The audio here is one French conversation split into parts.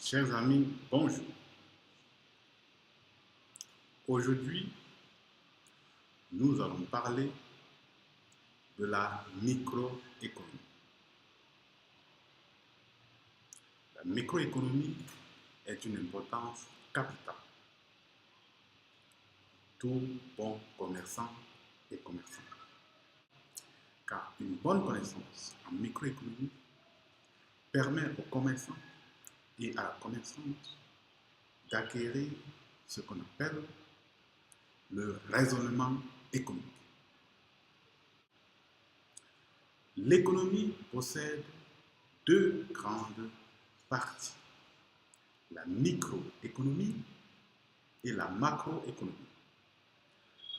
Chers amis, bonjour. Aujourd'hui, nous allons parler de la microéconomie. La microéconomie est d'une importance capitale. Tout bon commerçant et commerçant. Car une bonne connaissance en microéconomie permet aux commerçants et à la commerçante d'acquérir ce qu'on appelle le raisonnement économique. L'économie possède deux grandes parties, la microéconomie et la macroéconomie.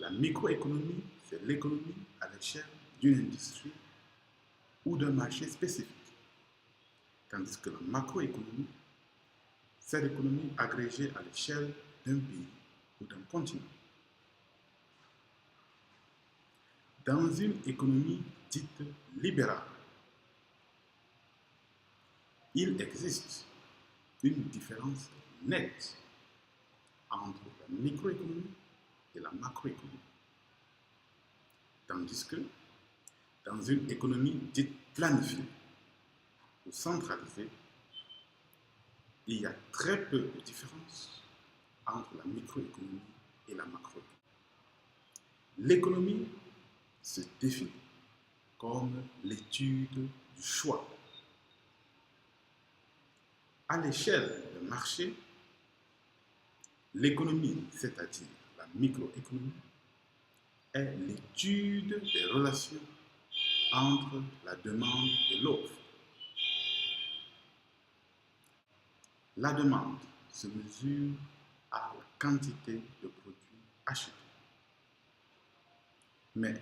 La microéconomie, c'est l'économie à l'échelle d'une industrie ou d'un marché spécifique, tandis que la macroéconomie, c'est l'économie agrégée à l'échelle d'un pays ou d'un continent. Dans une économie dite libérale, il existe une différence nette entre la microéconomie et la macroéconomie. Tandis que dans une économie dite planifiée ou centralisée, il y a très peu de différence entre la microéconomie et la macroéconomie. L'économie se définit comme l'étude du choix. À l'échelle du marché, l'économie, c'est-à-dire la microéconomie, est l'étude des relations entre la demande et l'offre. La demande se mesure à la quantité de produits achetés. Mais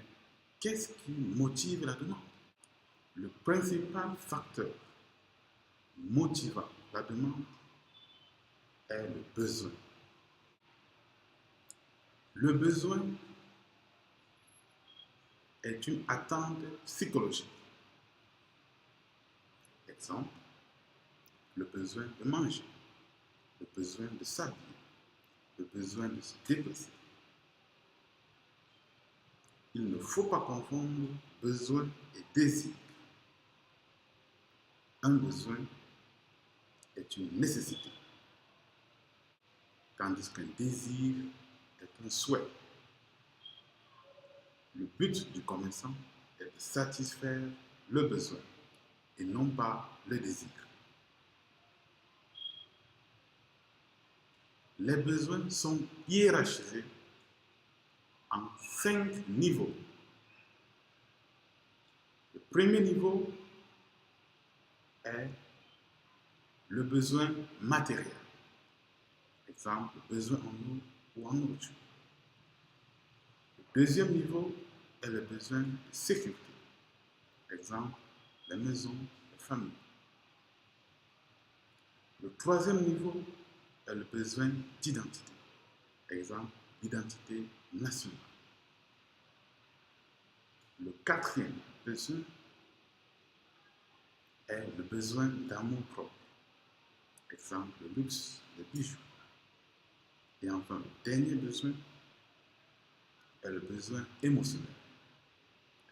qu'est-ce qui motive la demande? Le principal facteur motivant la demande est le besoin. Le besoin est une attente psychologique. Exemple, le besoin de manger, le besoin de s'habiller, le besoin de se déplacer. Il ne faut pas confondre besoin et désir. Un besoin est une nécessité, tandis qu'un désir est un souhait. Le but du commerçant est de satisfaire le besoin et non pas le désir. Les besoins sont hiérarchisés en 5 niveaux. Le premier niveau est le besoin matériel. Exemple, besoin en eau ou en nourriture. Le deuxième niveau est le besoin de sécurité. Exemple, la maison, la famille. Le troisième niveau est le besoin d'identité. Exemple, l'identité nationale. Le quatrième besoin est le besoin d'amour propre. Exemple, le luxe, les bijoux. Et enfin, le dernier besoin est le besoin émotionnel.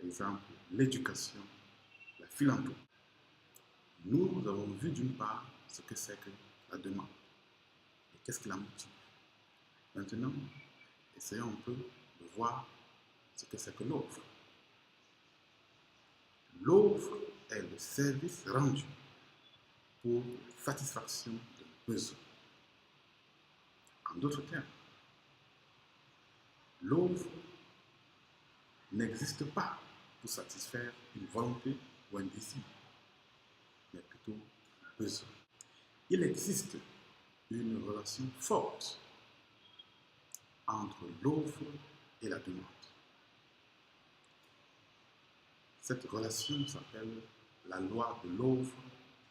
Exemple, l'éducation, la philanthropie. Nous avons vu d'une part ce que c'est que la demande et qu'est-ce qui la motive. Maintenant, essayons un peu de voir ce que c'est que l'offre. L'offre est le service rendu pour satisfaction de besoins. En d'autres termes, l'offre n'existe pas pour satisfaire une volonté ou un désir, mais plutôt un besoin. Il existe une relation forte entre l'offre et la demande. Cette relation s'appelle la loi de l'offre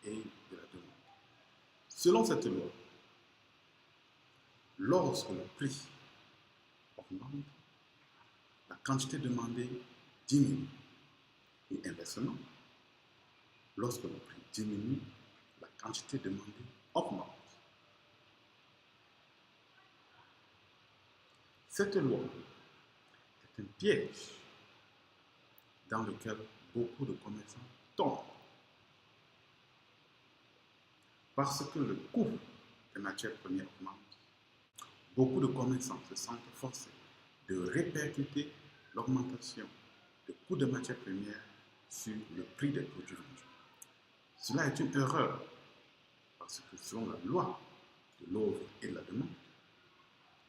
et de la demande. Selon cette loi, lorsque le prix augmente, la quantité demandée diminue. Et inversement, lorsque le prix diminue, la quantité demandée augmente. Cette loi est un piège dans lequel beaucoup de commerçants tombent parce que le coût des matières premières augmente. Beaucoup de commerçants se sentent forcés de répercuter l'augmentation du coût des matières premières sur le prix des produits vendus. Cela est une erreur parce que selon la loi de l'offre et de la demande,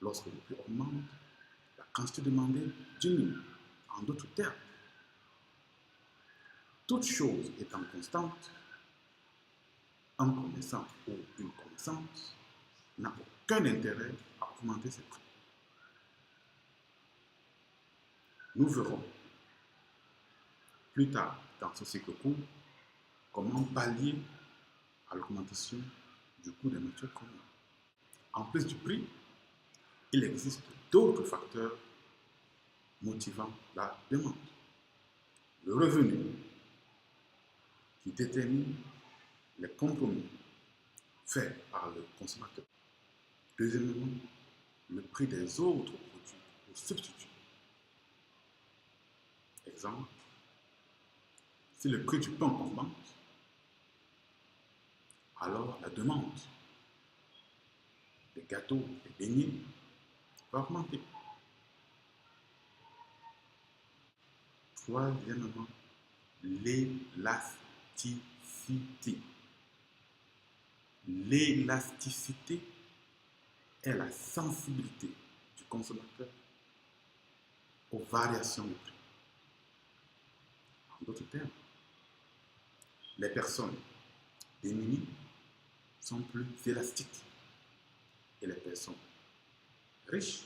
lorsque le prix augmente, la quantité demandée diminue. En d'autres termes, toute chose étant constante, un commerçant ou une commerçante n'a aucun intérêt à augmenter ses prix. Nous verrons plus tard dans ce cycle court comment pallier à l'augmentation du coût des matières premières. En plus du prix, il existe d'autres facteurs motivant la demande. Le revenu qui détermine les compromis faits par le consommateur. Deuxièmement, le prix des autres produits ou substituts. Exemple, si le prix du pain augmente, alors la demande des gâteaux et des beignets va augmenter. Troisièmement, l'élasticité. L'élasticité est la sensibilité du consommateur aux variations de prix. En d'autres termes, les personnes démunies sont plus élastiques et les personnes riches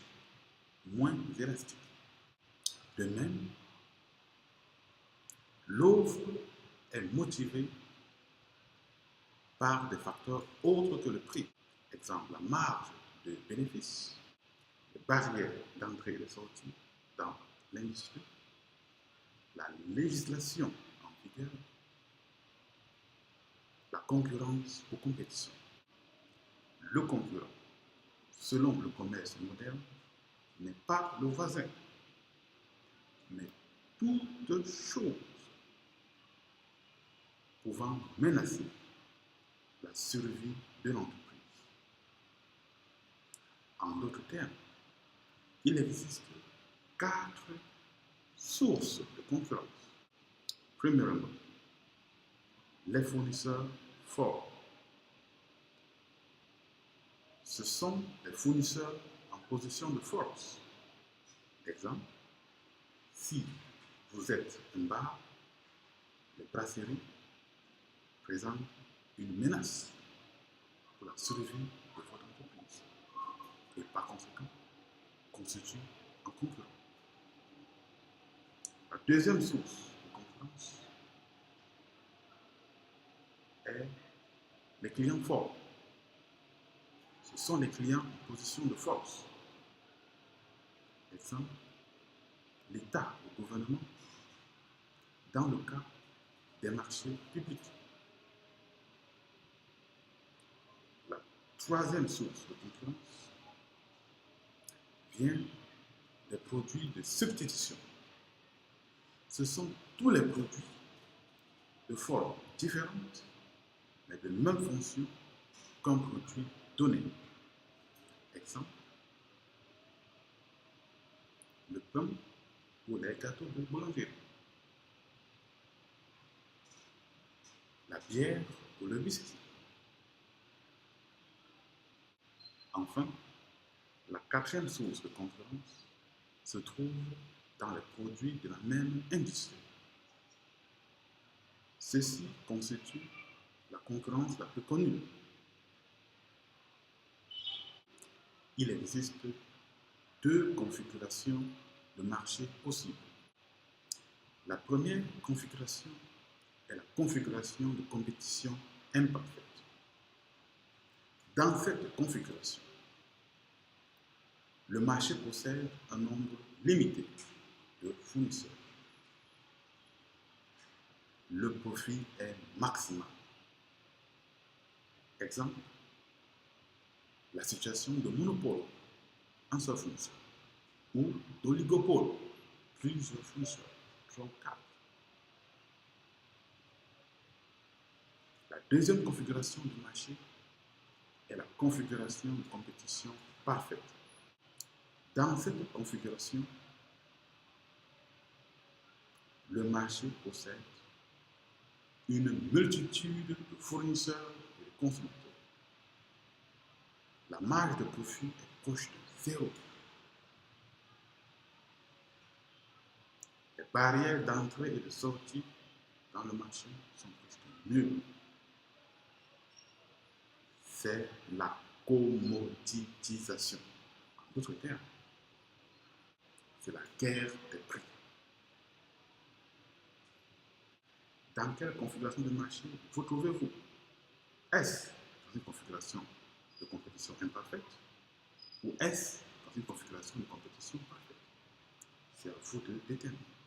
moins élastiques. De même, l'offre est motivée par des facteurs autres que le prix. Exemple, la marge de bénéfice, les barrières d'entrée et de sortie dans l'industrie, la législation en vigueur, la concurrence ou compétition. Le concurrent, selon le commerce moderne, n'est pas le voisin, mais toute chose pouvant menacer la survie de l'entreprise. En d'autres termes, il existe 4 sources de concurrence. Premièrement, les fournisseurs forts. Ce sont les fournisseurs en position de force. Exemple, si vous êtes un bar, les brasseries présentent une menace pour la survie de votre entreprise et par conséquent constituent un concurrent. La deuxième source de concurrence est les clients forts. Ce sont les clients en position de force. Exemple, l'État, le gouvernement, dans le cas des marchés publics. La troisième source de concurrence vient des produits de substitution. Ce sont tous les produits de formes différentes, mais de même fonction qu'un produit donné. Exemple, le pain ou les gâteaux de boulangerie, la bière ou le whisky. Enfin, la quatrième source de concurrence se trouve dans les produits de la même industrie. Ceci constitue la concurrence la plus connue. Il existe 2 configurations de marché possibles. La première configuration est la configuration de compétition imparfaite. Dans cette configuration, le marché possède un nombre limité de fournisseurs. Le profit est maximal. Exemple, la situation de monopole en seul fournisseur. ou d'oligopole, plusieurs fournisseurs, 3 ou 4. La deuxième configuration du marché est la configuration de compétition parfaite. Dans cette configuration, le marché possède une multitude de fournisseurs et de consommateurs. La marge de profit est proche de zéro. Les barrières d'entrée et de sortie dans le marché sont presque nulles. C'est la commoditisation. En d'autres termes, c'est la guerre des prix. Dans quelle configuration de marché vous trouvez-vous? Est-ce dans une configuration de compétition imparfaite ou est-ce dans une configuration de compétition parfaite? C'est à vous de déterminer.